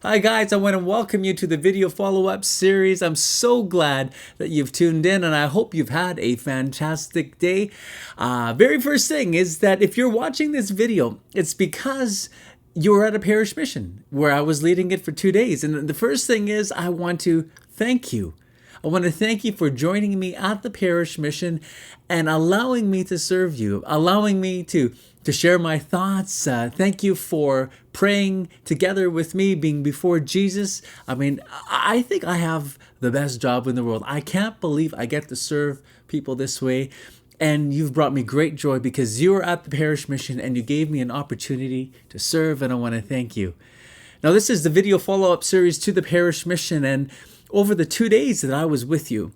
Hi guys, I want to welcome you to the video follow-up series. I'm so glad that you've tuned in and I hope you've had a fantastic day. Very first thing is that if you're watching this video, it's because you were at a parish mission where I was leading it for 2 days. And the first thing is I want to thank you. I want to thank you for joining me at the parish mission and allowing me to serve you, allowing me to share my thoughts. Thank you for praying together with me, being before Jesus. I mean, I think I have the best job in the world. I can't believe I get to serve people this way. And you've brought me great joy because you were at the parish mission and you gave me an opportunity to serve, and I want to thank you. Now, this is the video follow-up series to the parish mission, and over the 2 days that I was with you,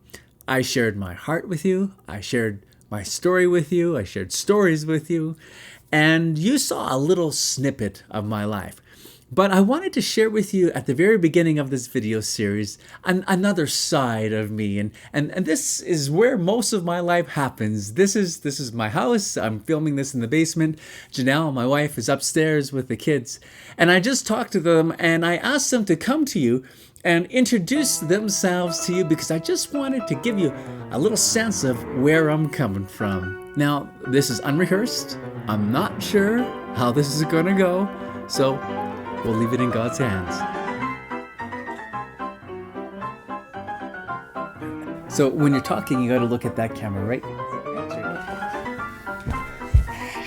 I shared my heart with you, I shared my story with you, I shared stories with you, and you saw a little snippet of my life. But I wanted to share with you at the very beginning of this video series another side of me, and this is where most of my life happens. This is my house. I'm filming this in the basement. Janelle, my wife, is upstairs with the kids, and I just talked to them and I asked them to come to you and introduce themselves to you because I just wanted to give you a little sense of where I'm coming from. Now, this is unrehearsed. I'm not sure how this is going to go, so we'll leave it in God's hands. So when you're talking, you got to look at that camera, right?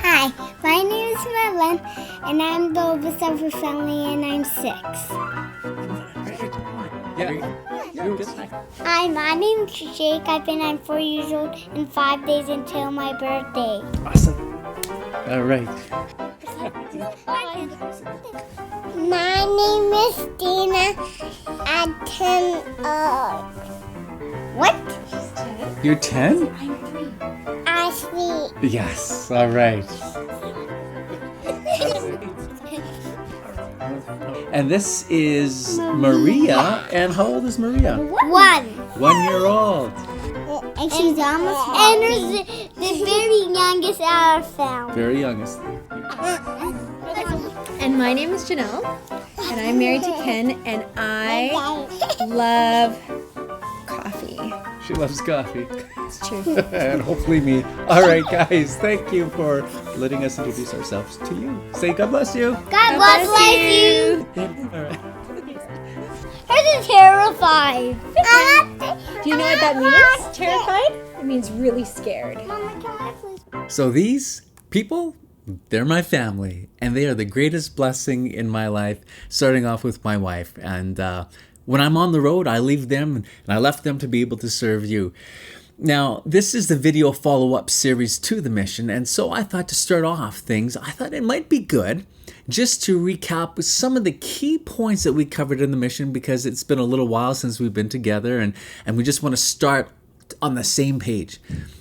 Hi, my name is Madeline, and I'm the oldest of our family, and I'm 6. Hi, my name is Jacob, and I'm 4 years old, and 5 days until my birthday. Awesome. All right. My name is Dina, and 10. What? You're 10? I'm 3. Ashley. Yes. All right. And this is Maria. And how old is Maria? 1. 1 year old. And she's almost 5. And there's the very youngest out of family. Very youngest. And my name is Janelle, and I'm married to Ken, and I love coffee. She loves coffee. It's true. And hopefully me. All right, guys. Thank you for letting us introduce ourselves to you. Say God bless you. God bless you. All right. Hers is terrified. Do you know what that means? Terrified? It means really scared. Mama, can I please? So these people, they're my family, and they are the greatest blessing in my life, starting off with my wife. And when I'm on the road, I leave them, and I left them to be able to serve you. Now, this is the video follow-up series to the mission, and so I thought to start off things, I thought it might be good just to recap some of the key points that we covered in the mission, because it's been a little while since we've been together, and we just want to start on the same page.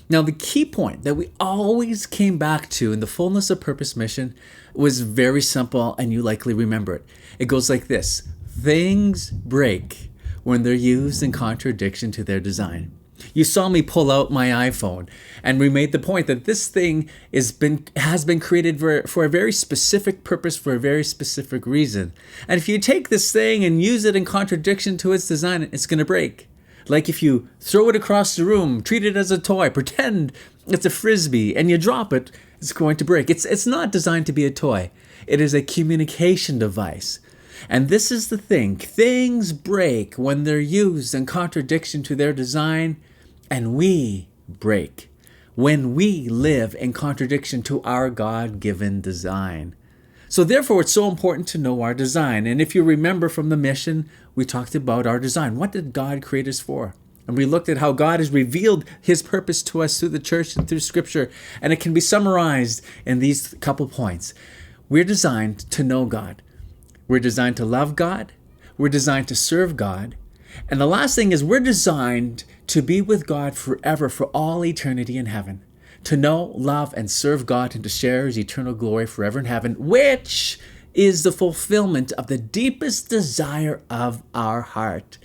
Now, the key point that we always came back to in the Fullness of Purpose mission was very simple, and you likely remember it. It goes like this: things break when they're used in contradiction to their design. You saw me pull out my iPhone, and we made the point that this thing has been created for a very specific purpose, for a very specific reason. And if you take this thing and use it in contradiction to its design, it's going to break. Like if you throw it across the room, treat it as a toy, pretend it's a frisbee, and you drop it, it's going to break. It's not designed to be a toy. It is a communication device. And this is the thing. Things break when they're used in contradiction to their design, and we break when we live in contradiction to our God-given design. So therefore, it's so important to know our design. And if you remember from the mission, we talked about our design. What did God create us for? And we looked at how God has revealed his purpose to us through the church and through Scripture. And it can be summarized in these couple points. We're designed to know God. We're designed to love God. We're designed to serve God. And the last thing is we're designed to be with God forever, for all eternity in heaven. To know, love, and serve God, and to share his eternal glory forever in heaven, which is the fulfillment of the deepest desire of our heart.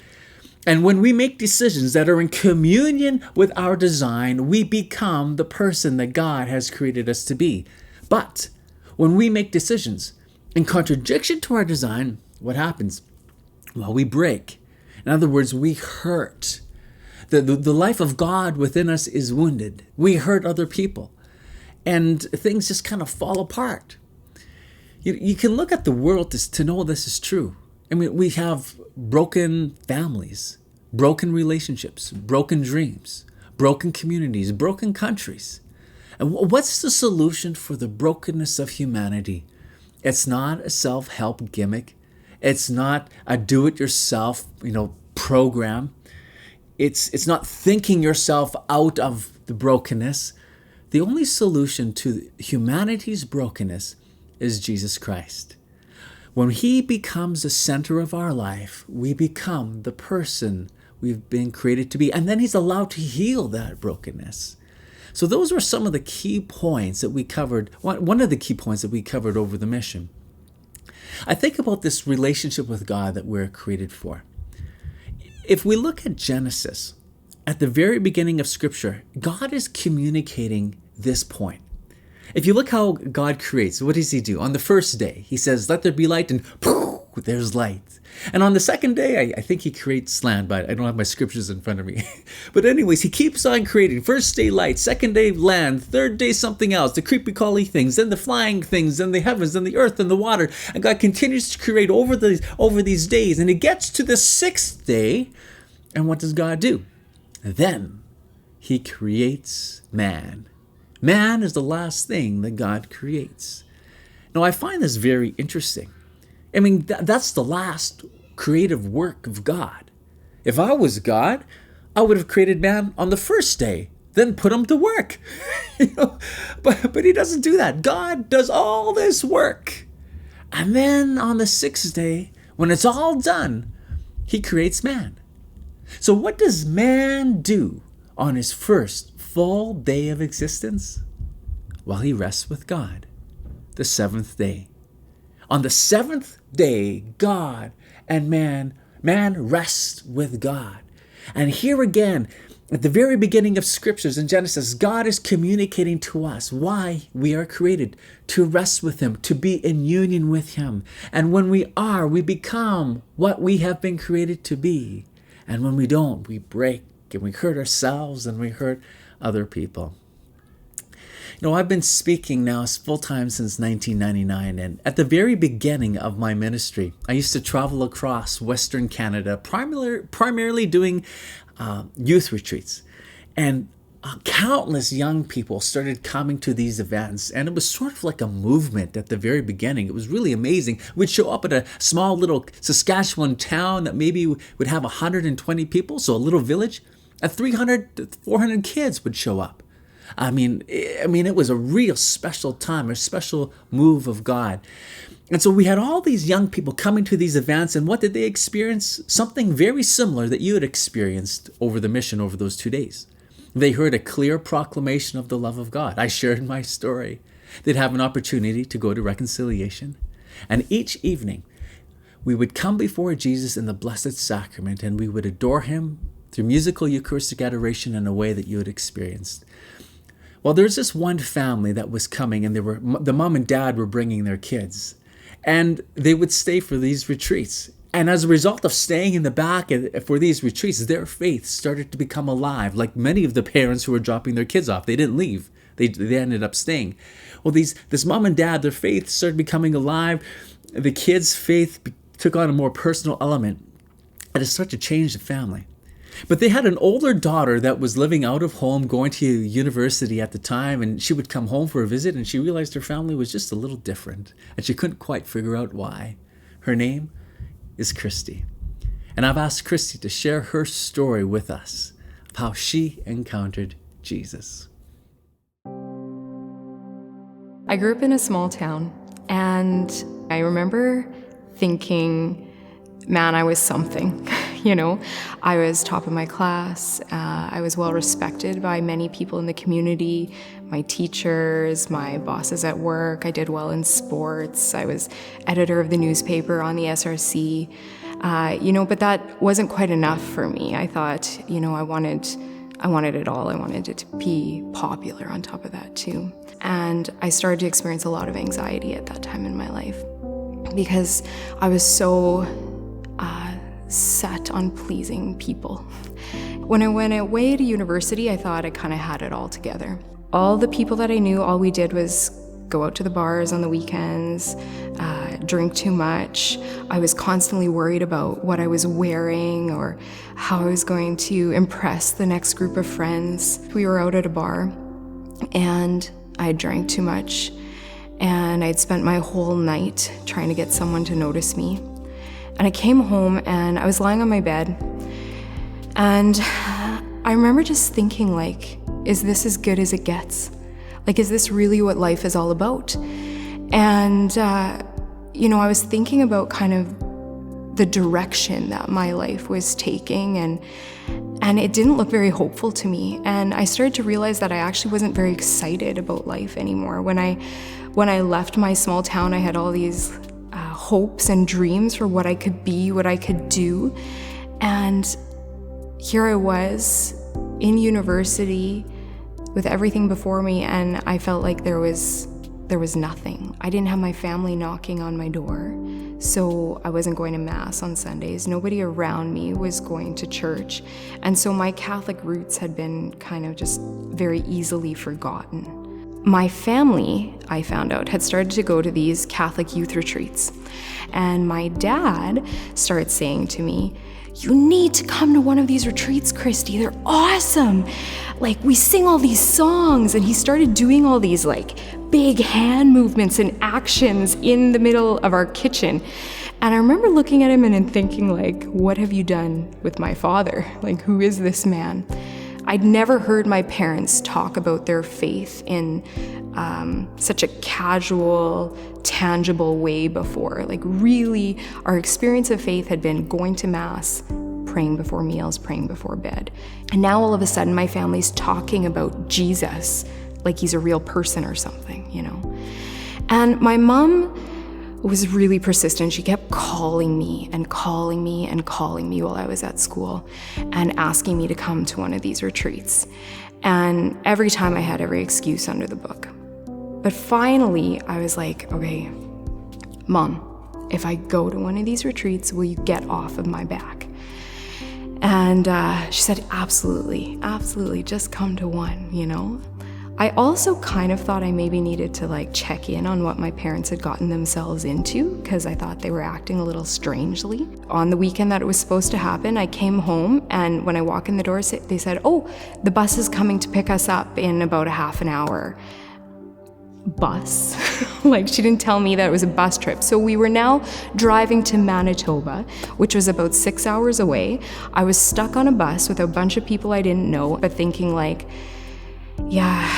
And when we make decisions that are in communion with our design, we become the person that God has created us to be. But when we make decisions in contradiction to our design, what happens? Well, we break. In other words, we hurt. The life of God within us is wounded. We hurt other people. And things just kind of fall apart. You can look at the world to know this is true. I mean, we have broken families, broken relationships, broken dreams, broken communities, broken countries. And what's the solution for the brokenness of humanity? It's not a self-help gimmick. It's not a do-it-yourself, program. It's not thinking yourself out of the brokenness. The only solution to humanity's brokenness is Jesus Christ. When he becomes the center of our life, we become the person we've been created to be. And then he's allowed to heal that brokenness. So those were some of the key points that we covered. One of the key points that we covered over the mission. I think about this relationship with God that we're created for. If we look at Genesis, at the very beginning of Scripture, God is communicating this point. If you look how God creates, what does he do? On the first day, he says, let there be light, and poof, there's light. And on the second day, I think he creates land, but I don't have my scriptures in front of me. But anyways, he keeps on creating. First day light, second day land, third day something else, the creepy crawly things, then the flying things, then the heavens, then the earth, and the water. And God continues to create over these days. And it gets to the sixth day, and what does God do? Then he creates man. Man is the last thing that God creates. Now, I find this very interesting. I mean, that's the last creative work of God. If I was God, I would have created man on the first day, then put him to work. But he doesn't do that. God does all this work. And then on the sixth day, when it's all done, he creates man. So what does man do on his first full day of existence? Well, he rests with God, the seventh day. On the seventh day, God and man rests with God. And here again, at the very beginning of scriptures in Genesis, God is communicating to us why we are created, to rest with him, to be in union with him. And when we are, we become what we have been created to be. And when we don't, we break and we hurt ourselves and we hurt other people. I've been speaking now full-time since 1999, and at the very beginning of my ministry, I used to travel across Western Canada, primarily doing youth retreats. And countless young people started coming to these events, and it was sort of like a movement at the very beginning. It was really amazing. We'd show up at a small little Saskatchewan town that maybe would have 120 people, so a little village, and 300 to 400 kids would show up. I mean, it was a real special time, a special move of God. And so we had all these young people coming to these events, and what did they experience? Something very similar that you had experienced over the mission over those 2 days. They heard a clear proclamation of the love of God. I shared my story. They'd have an opportunity to go to reconciliation. And each evening, we would come before Jesus in the Blessed Sacrament, and we would adore him through musical Eucharistic adoration in a way that you had experienced. Well, there's this one family that was coming, and the mom and dad were bringing their kids, and they would stay for these retreats. And as a result of staying in the back for these retreats, their faith started to become alive, like many of the parents who were dropping their kids off. They didn't leave. They ended up staying. Well, this mom and dad, their faith started becoming alive. The kids' faith took on a more personal element, and it started to change the family. But they had an older daughter that was living out of home, going to university at the time, and she would come home for a visit, and she realized her family was just a little different, and she couldn't quite figure out why. Her name is Christy. And I've asked Christy to share her story with us of how she encountered Jesus. I grew up in a small town, and I remember thinking, man, I was something. I was top of my class. I was well respected by many people in the community, my teachers, my bosses at work. I did well in sports. I was editor of the newspaper on the SRC. But that wasn't quite enough for me. I thought, I wanted it all. I wanted it to be popular on top of that too. And I started to experience a lot of anxiety at that time in my life because I was so set on pleasing people. When I went away to university, I thought I kind of had it all together. All the people that I knew, all we did was go out to the bars on the weekends, drink too much. I was constantly worried about what I was wearing or how I was going to impress the next group of friends. We were out at a bar and I drank too much and I'd spent my whole night trying to get someone to notice me. And I came home and I was lying on my bed and I remember just thinking, like, is this as good as it gets? Like, is this really what life is all about? And, I was thinking about kind of the direction that my life was taking, and it didn't look very hopeful to me. And I started to realize that I actually wasn't very excited about life anymore. When I left my small town, I had all these hopes and dreams for what I could be, what I could do. And here I was in university with everything before me, and I felt like there was nothing. I didn't have my family knocking on my door, so I wasn't going to Mass on Sundays. Nobody around me was going to church, and so my Catholic roots had been kind of just very easily forgotten. My family, I found out, had started to go to these Catholic youth retreats, and my dad started saying to me, "You need to come to one of these retreats, Christy. They're awesome. Like, we sing all these songs." And he started doing all these like big hand movements and actions in the middle of our kitchen. And I remember looking at him and thinking, like, what have you done with my father? Like, who is this man? I'd never heard my parents talk about their faith in such a casual, tangible way before. Like, really, our experience of faith had been going to Mass, praying before meals, praying before bed. And now all of a sudden, my family's talking about Jesus like he's a real person or something, And my mom was really persistent. She kept calling me and calling me and calling me while I was at school and asking me to come to one of these retreats. And every time I had every excuse under the book. But finally, I was like, okay, Mom, if I go to one of these retreats, will you get off of my back? And she said, absolutely, just come to one, I also kind of thought I maybe needed to like check in on what my parents had gotten themselves into, because I thought they were acting a little strangely. On the weekend that it was supposed to happen, I came home, and when I walk in the door, they said, "Oh, the bus is coming to pick us up in about a half an hour." Bus? Like, she didn't tell me that it was a bus trip. So we were now driving to Manitoba, which was about 6 hours away. I was stuck on a bus with a bunch of people I didn't know, but thinking like, yeah,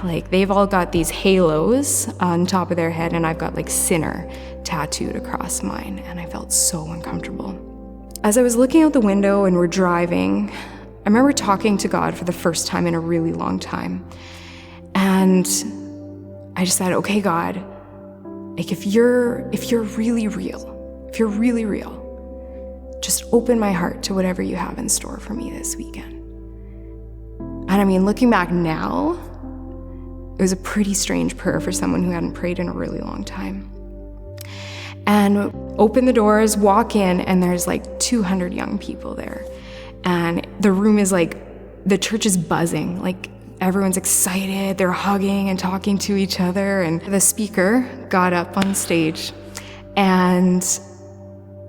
like they've all got these halos on top of their head and I've got like sinner tattooed across mine, and I felt so uncomfortable. As I was looking out the window and we're driving, I remember talking to God for the first time in a really long time. And I just said, okay, God, like if you're really real, just open my heart to whatever you have in store for me this weekend. And I mean, looking back now, it was a pretty strange prayer for someone who hadn't prayed in a really long time. And open the doors, walk in, and there's like 200 young people there. And the room is like, the church is buzzing, like everyone's excited, they're hugging and talking to each other. And the speaker got up on stage, and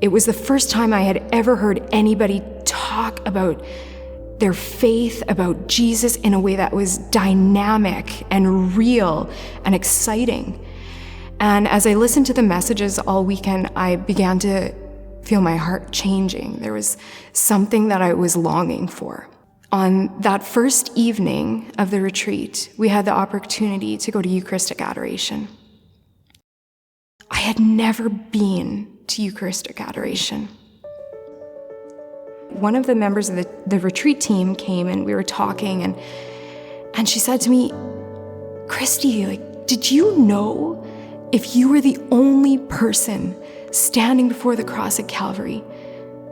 it was the first time I had ever heard anybody talk about their faith, about Jesus in a way that was dynamic and real and exciting. And as I listened to the messages all weekend, I began to feel my heart changing. There was something that I was longing for. On that first evening of the retreat, we had the opportunity to go to Eucharistic adoration. I had never been to Eucharistic adoration. One of the members of the retreat team came and we were talking, and she said to me, Christy, like, did you know if you were the only person standing before the cross at Calvary,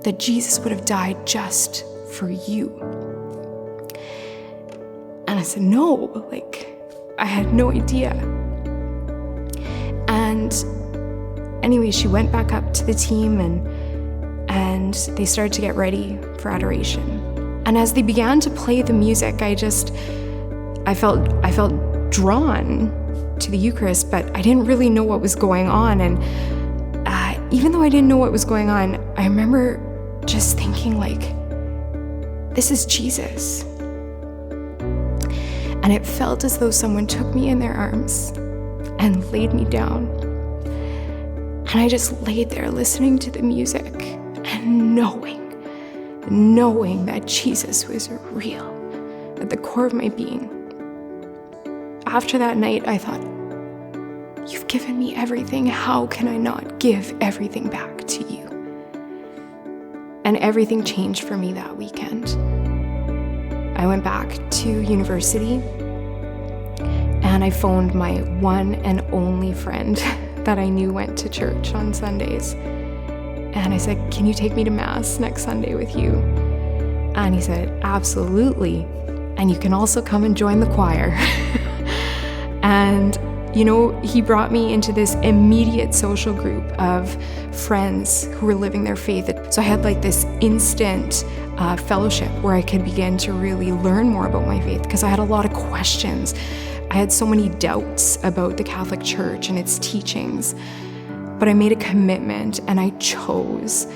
that Jesus would have died just for you? And I said, no, like, I had no idea. And anyway, she went back up to the team and and they started to get ready for adoration. And as they began to play the music, I felt drawn to the Eucharist, but I didn't really know what was going on. And even though I didn't know what was going on, I remember just thinking like, this is Jesus. And it felt as though someone took me in their arms and laid me down. And I just laid there listening to the music and knowing that Jesus was real at the core of my being. After that night, I thought, you've given me everything. How can I not give everything back to you? And everything changed for me that weekend. I went back to university and I phoned my one and only friend that I knew went to church on Sundays. And I said, can you take me to Mass next Sunday with you? And he said, absolutely. And you can also come and join the choir. And you know, he brought me into this immediate social group of friends who were living their faith. So I had like this instant fellowship where I could begin to really learn more about my faith, because I had a lot of questions. I had so many doubts about the Catholic Church and its teachings. But I made a commitment and I chose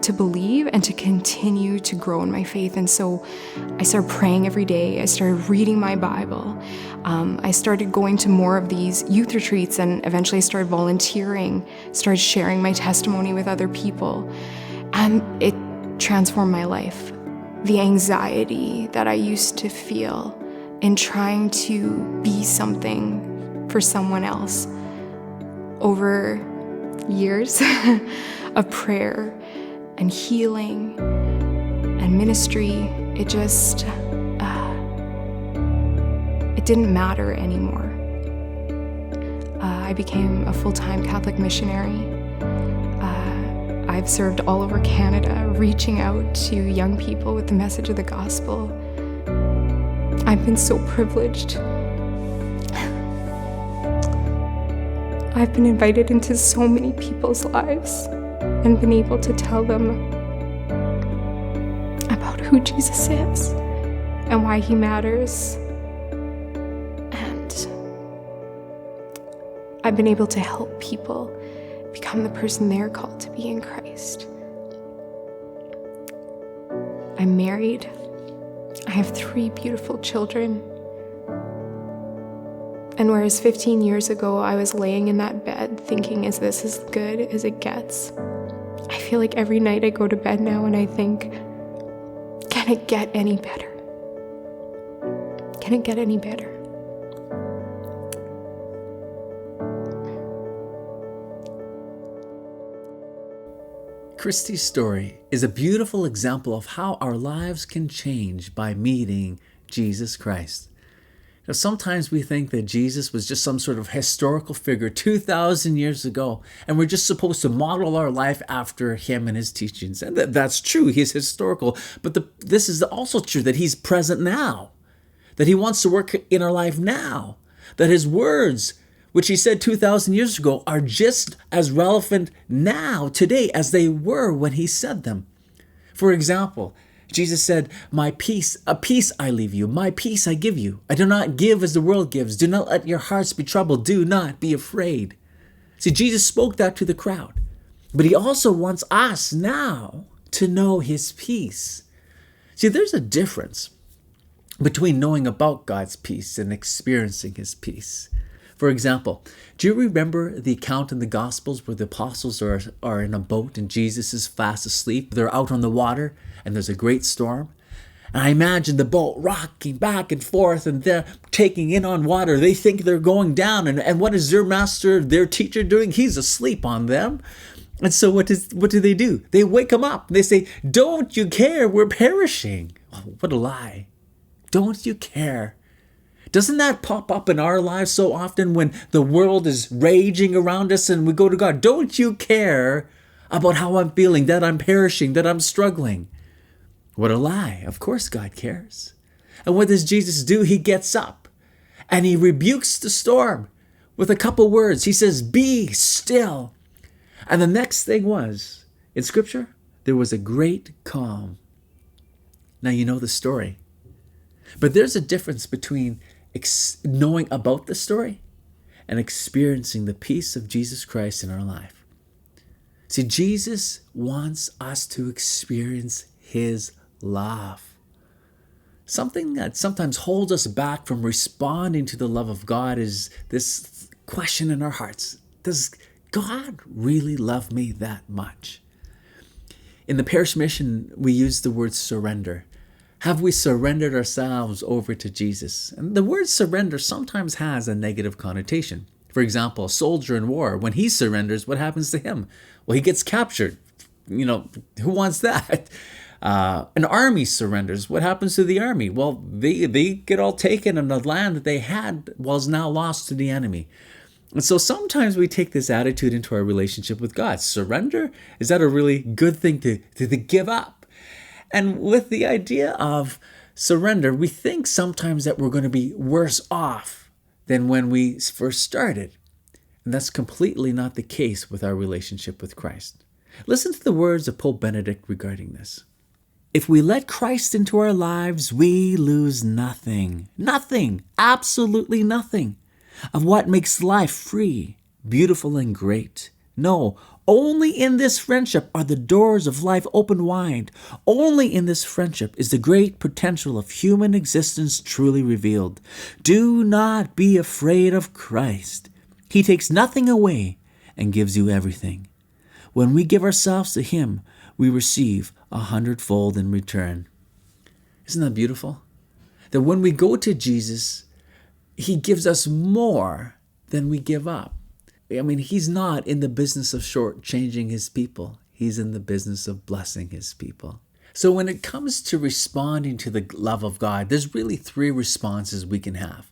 to believe and to continue to grow in my faith. And so I started praying every day. I started reading my Bible. I started going to more of these youth retreats, and eventually I started volunteering, started sharing my testimony with other people. And it transformed my life. The anxiety that I used to feel in trying to be something for someone else over years of prayer and healing and ministry, it just, it didn't matter anymore. I became a full-time Catholic missionary. I've served all over Canada, reaching out to young people with the message of the gospel. I've been so privileged. I've been invited into so many people's lives and been able to tell them about who Jesus is and why he matters. And I've been able to help people become the person they're called to be in Christ. I'm married. I have 3 beautiful children. And whereas 15 years ago I was laying in that bed thinking, is this as good as it gets? I feel like every night I go to bed now and I think, can it get any better? Can it get any better? Christy's story is a beautiful example of how our lives can change by meeting Jesus Christ. Now, sometimes we think that Jesus was just some sort of historical figure 2,000 years ago, and we're just supposed to model our life after him and his teachings. And that's true, he's historical, but this is also true that he's present now, that he wants to work in our life now, that his words, which he said 2,000 years ago, are just as relevant now, today, as they were when he said them. For example, Jesus said, a peace I leave you, my peace I give you. I do not give as the world gives. Do not let your hearts be troubled. Do not be afraid. See, Jesus spoke that to the crowd, but he also wants us now to know his peace. See, there's a difference between knowing about God's peace and experiencing his peace. For example, do you remember the account in the Gospels where the apostles are in a boat and Jesus is fast asleep? They're out on the water and there's a great storm. And I imagine the boat rocking back and forth and they're taking in on water. They think they're going down. And what is their master, their teacher doing? He's asleep on them. And so what do they do? They wake him up. They say, don't you care? We're perishing. Oh, what a lie. Don't you care? Doesn't that pop up in our lives so often when the world is raging around us and we go to God? Don't you care about how I'm feeling, that I'm perishing, that I'm struggling? What a lie. Of course God cares. And what does Jesus do? He gets up and he rebukes the storm with a couple words. He says, be still. And the next thing was, in Scripture, there was a great calm. Now you know the story. But there's a difference between knowing about the story and experiencing the peace of Jesus Christ in our life. See, Jesus wants us to experience his love. Something that sometimes holds us back from responding to the love of God is this question in our hearts. Does God really love me that much? In the parish mission, we use the word surrender. Have we surrendered ourselves over to Jesus? And the word surrender sometimes has a negative connotation. For example, a soldier in war, when he surrenders, what happens to him? Well, he gets captured. You know, who wants that? An army surrenders. What happens to the army? Well, they get all taken, and the land that they had was now lost to the enemy. And so sometimes we take this attitude into our relationship with God. Surrender? Is that a really good thing to give up? And with the idea of surrender, we think sometimes that we're going to be worse off than when we first started. And that's completely not the case with our relationship with Christ. Listen to the words of Pope Benedict regarding this. If we let Christ into our lives, we lose nothing. Nothing. Absolutely nothing of what makes life free, beautiful, and great. No, only in this friendship are the doors of life open wide. Only in this friendship is the great potential of human existence truly revealed. Do not be afraid of Christ. He takes nothing away and gives you everything. When we give ourselves to him, we receive 100-fold in return. Isn't that beautiful? That when we go to Jesus, he gives us more than we give up. I mean, he's not in the business of shortchanging his people. He's in the business of blessing his people. So when it comes to responding to the love of God, there's really three responses we can have.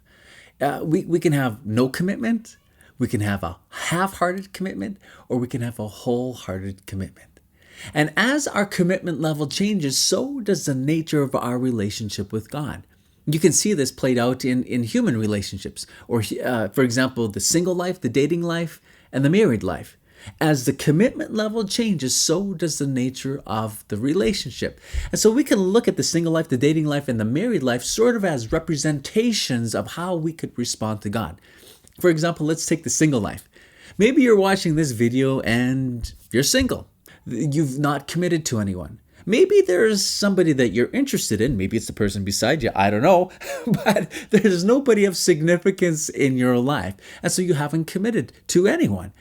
We can have no commitment, we can have a half-hearted commitment, or we can have a wholehearted commitment. And as our commitment level changes, so does the nature of our relationship with God. You can see this played out in human relationships, or for example, the single life, the dating life, and the married life. As the commitment level changes, so does the nature of the relationship. And so we can look at the single life, the dating life, and the married life sort of as representations of how we could respond to God. For example, let's take the single life. Maybe you're watching this video and you're single. You've not committed to anyone. Maybe there's somebody that you're interested in. Maybe it's the person beside you. I don't know. But there's nobody of significance in your life. And so you haven't committed to anyone.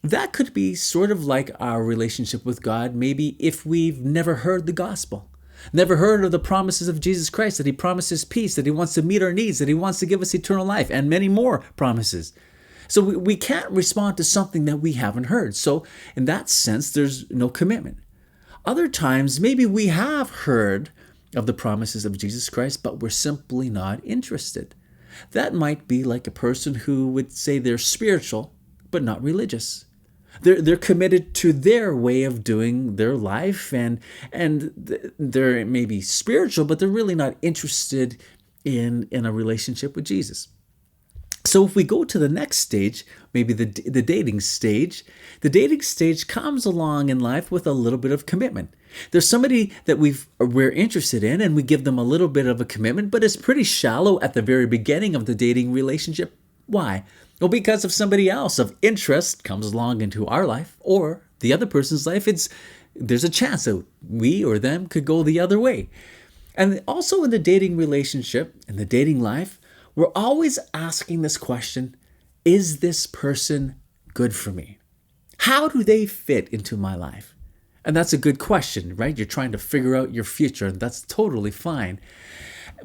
That could be sort of like our relationship with God, maybe if we've never heard the gospel, never heard of the promises of Jesus Christ, that he promises peace, that he wants to meet our needs, that he wants to give us eternal life, and many more promises. So we can't respond to something that we haven't heard. So in that sense, there's no commitment. Other times, maybe we have heard of the promises of Jesus Christ, but we're simply not interested. That might be like a person who would say they're spiritual, but not religious. They're committed to their way of doing their life, and they're maybe spiritual, but they're really not interested in a relationship with Jesus. So if we go to the next stage, maybe the dating stage, the dating stage comes along in life with a little bit of commitment. There's somebody that we're interested in, and we give them a little bit of a commitment, but it's pretty shallow at the very beginning of the dating relationship. Why? Well, because if somebody else of interest comes along into our life or the other person's life, there's a chance that we or them could go the other way. And also in the dating relationship, in the dating life, we're always asking this question, is this person good for me? How do they fit into my life? And that's a good question, right? You're trying to figure out your future, and that's totally fine.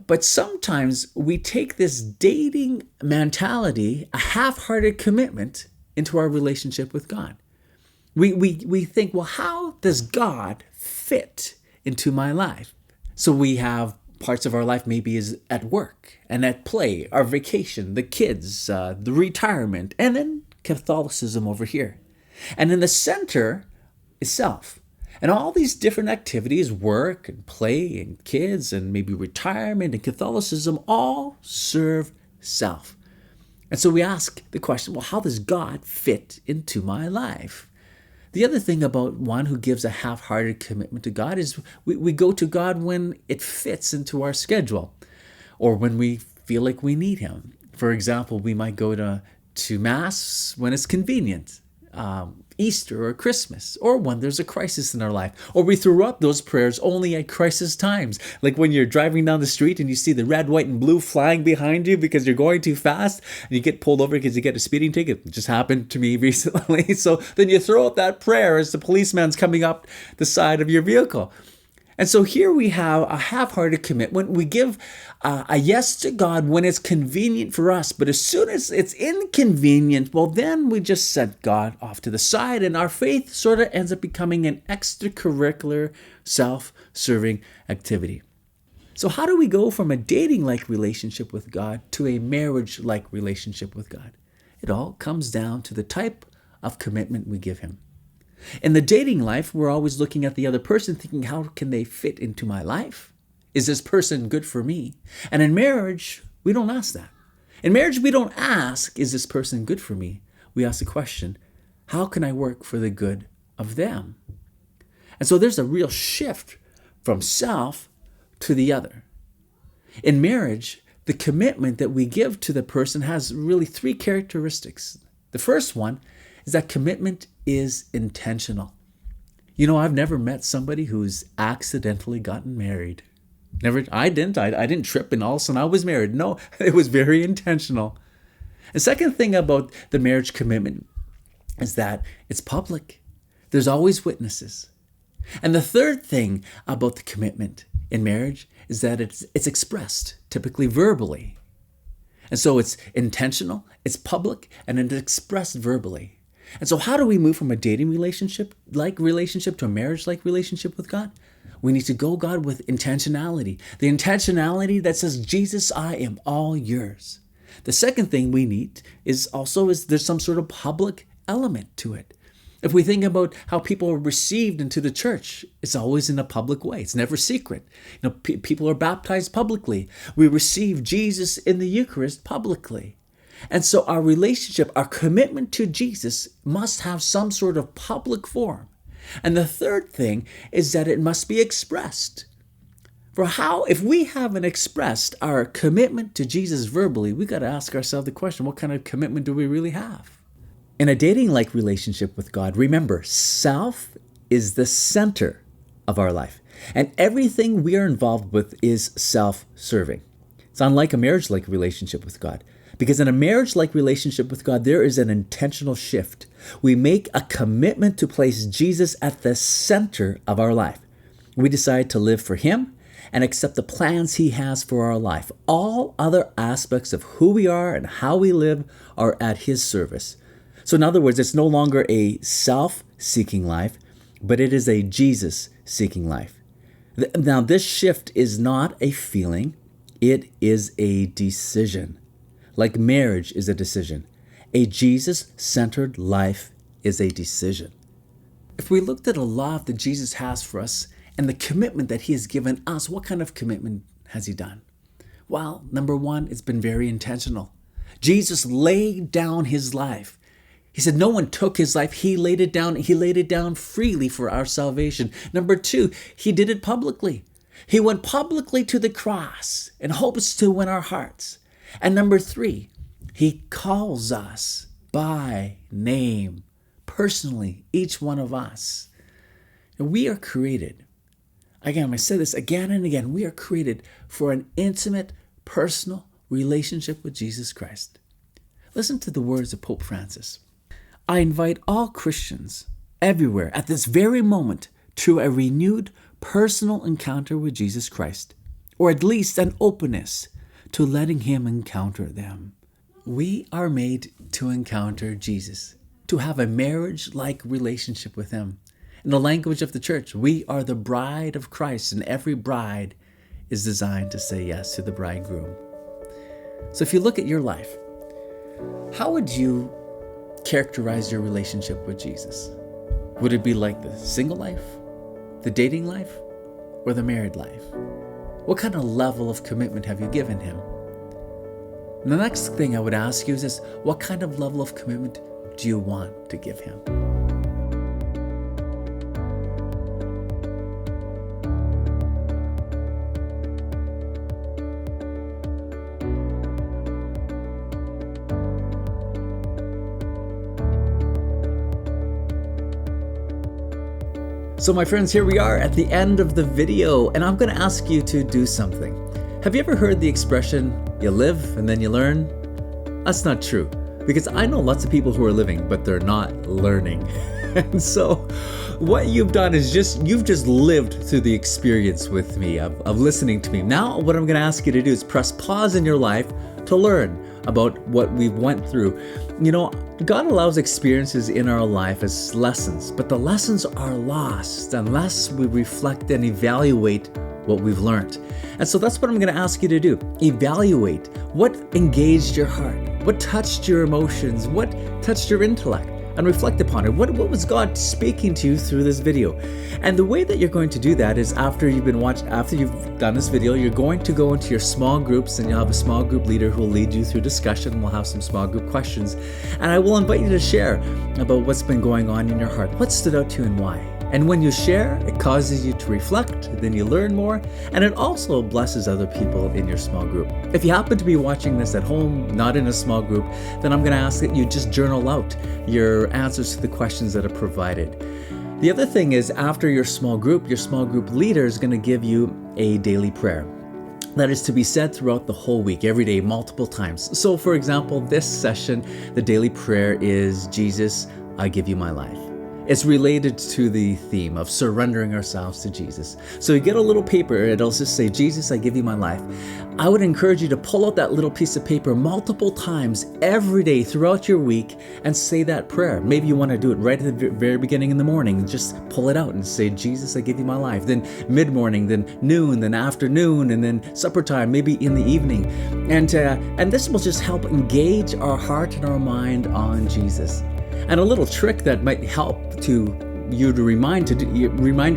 But sometimes we take this dating mentality, a half-hearted commitment, into our relationship with God. We think, well, how does God fit into my life? So we have parts of our life maybe is at work and at play, our vacation, the kids, the retirement, and then Catholicism over here. And in the center is self. And all these different activities, work and play and kids and maybe retirement and Catholicism, all serve self. And so we ask the question, well, how does God fit into my life? The other thing about one who gives a half-hearted commitment to God is we go to God when it fits into our schedule or when we feel like we need him. For example, we might go to Mass when it's convenient, Easter or Christmas, or when there's a crisis in our life, or we throw up those prayers only at crisis times, like when you're driving down the street and you see the red, white, and blue flying behind you because you're going too fast and you get pulled over because you get a speeding ticket. It just happened to me recently. So then you throw up that prayer as the policeman's coming up the side of your vehicle. And so here we have a half-hearted commitment. We give a yes to God when it's convenient for us, but as soon as it's inconvenient, well, then we just set God off to the side, and our faith sort of ends up becoming an extracurricular, self-serving activity. So how do we go from a dating-like relationship with God to a marriage-like relationship with God? It all comes down to the type of commitment we give him. In the dating life, we're always looking at the other person thinking, how can they fit into my life? Is this person good for me? And in marriage, we don't ask that. In marriage, we don't ask, is this person good for me? We ask the question, how can I work for the good of them? And so there's a real shift from self to the other. In marriage, the commitment that we give to the person has really three characteristics. The first one is that commitment is intentional. You know, I've never met somebody who's accidentally gotten married. I didn't trip and all of a sudden I was married. No, it was very intentional. The second thing about the marriage commitment is that it's public. There's always witnesses. And the third thing about the commitment in marriage is that it's expressed, typically verbally. And so it's intentional, it's public, and it's expressed verbally. And so how do we move from a dating relationship-like relationship to a marriage-like relationship with God? We need to go, God, with intentionality. The intentionality that says, Jesus, I am all yours. The second thing we need is there's some sort of public element to it. If we think about how people are received into the church, it's always in a public way. It's never secret. People are baptized publicly. We receive Jesus in the Eucharist publicly. And so our relationship, our commitment to Jesus must have some sort of public form. And the third thing is that it must be expressed. If we haven't expressed our commitment to Jesus verbally, we got to ask ourselves the question, what kind of commitment do we really have? In a dating-like relationship with God, remember, self is the center of our life. And everything we are involved with is self-serving. It's unlike a marriage-like relationship with God. Because in a marriage-like relationship with God, there is an intentional shift. We make a commitment to place Jesus at the center of our life. We decide to live for him and accept the plans he has for our life. All other aspects of who we are and how we live are at his service. So in other words, it's no longer a self-seeking life, but it is a Jesus-seeking life. Now, this shift is not a feeling. It is a decision. Like marriage is a decision. A Jesus-centered life is a decision. If we looked at a love that Jesus has for us and the commitment that he has given us, what kind of commitment has he done? Well, number one, it's been very intentional. Jesus laid down his life. He said no one took his life. He laid it down. He laid it down freely for our salvation. Number two, he did it publicly. He went publicly to the cross in hopes to win our hearts. And number three, he calls us by name, personally, each one of us. And we are created. Again, I said this again and again. We are created for an intimate, personal relationship with Jesus Christ. Listen to the words of Pope Francis. I invite all Christians everywhere at this very moment to a renewed personal encounter with Jesus Christ, or at least an openness to letting him encounter them. We are made to encounter Jesus, to have a marriage-like relationship with him. In the language of the church, we are the bride of Christ, and every bride is designed to say yes to the bridegroom. So if you look at your life, how would you characterize your relationship with Jesus? Would it be like the single life, the dating life, or the married life? What kind of level of commitment have you given him? And the next thing I would ask you is this: what kind of level of commitment do you want to give him? So my friends, here we are at the end of the video, and I'm going to ask you to do something. Have you ever heard the expression, you live and then you learn? That's not true, because I know lots of people who are living, but they're not learning. And so what you've done is you've just lived through the experience with me of listening to me. Now what I'm going to ask you to do is press pause in your life to learn about what we went through. You know, God allows experiences in our life as lessons, but the lessons are lost unless we reflect and evaluate what we've learned. And so that's what I'm going to ask you to do. Evaluate what engaged your heart, what touched your emotions, what touched your intellect, and reflect upon it. What was God speaking to you through this video? And the way that you're going to do that is after you've done this video, you're going to go into your small groups, and you'll have a small group leader who will lead you through discussion. We'll have some small group questions, and I will invite you to share about what's been going on in your heart. What stood out to you and why? And when you share, it causes you to reflect, then you learn more, and it also blesses other people in your small group. If you happen to be watching this at home, not in a small group, then I'm going to ask that you just journal out your answers to the questions that are provided. The other thing is, after your small group leader is going to give you a daily prayer that is to be said throughout the whole week, every day, multiple times. So for example, this session, the daily prayer is, Jesus, I give you my life. It's related to the theme of surrendering ourselves to Jesus. So you get a little paper, it'll just say, Jesus, I give you my life. I would encourage you to pull out that little piece of paper multiple times every day throughout your week and say that prayer. Maybe you want to do it right at the very beginning in the morning. Just pull it out and say, Jesus, I give you my life. Then mid-morning, then noon, then afternoon, and then supper time, maybe in the evening. And this will just help engage our heart and our mind on Jesus. And a little trick that might help you to remind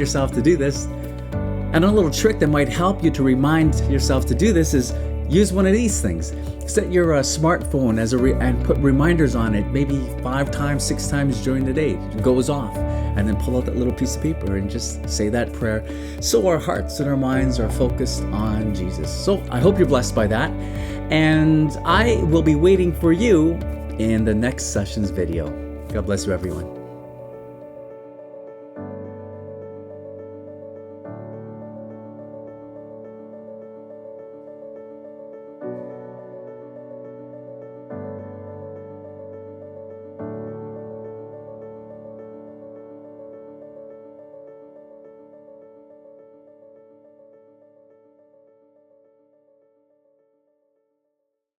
yourself to do this, and a little trick that might help you to remind yourself to do this is use one of these things. Set your smartphone and put reminders on it, maybe 5 times, 6 times during the day. It goes off, and then pull out that little piece of paper and just say that prayer, so our hearts and our minds are focused on Jesus. So I hope you're blessed by that, and I will be waiting for you in the next session's video. God bless you, everyone.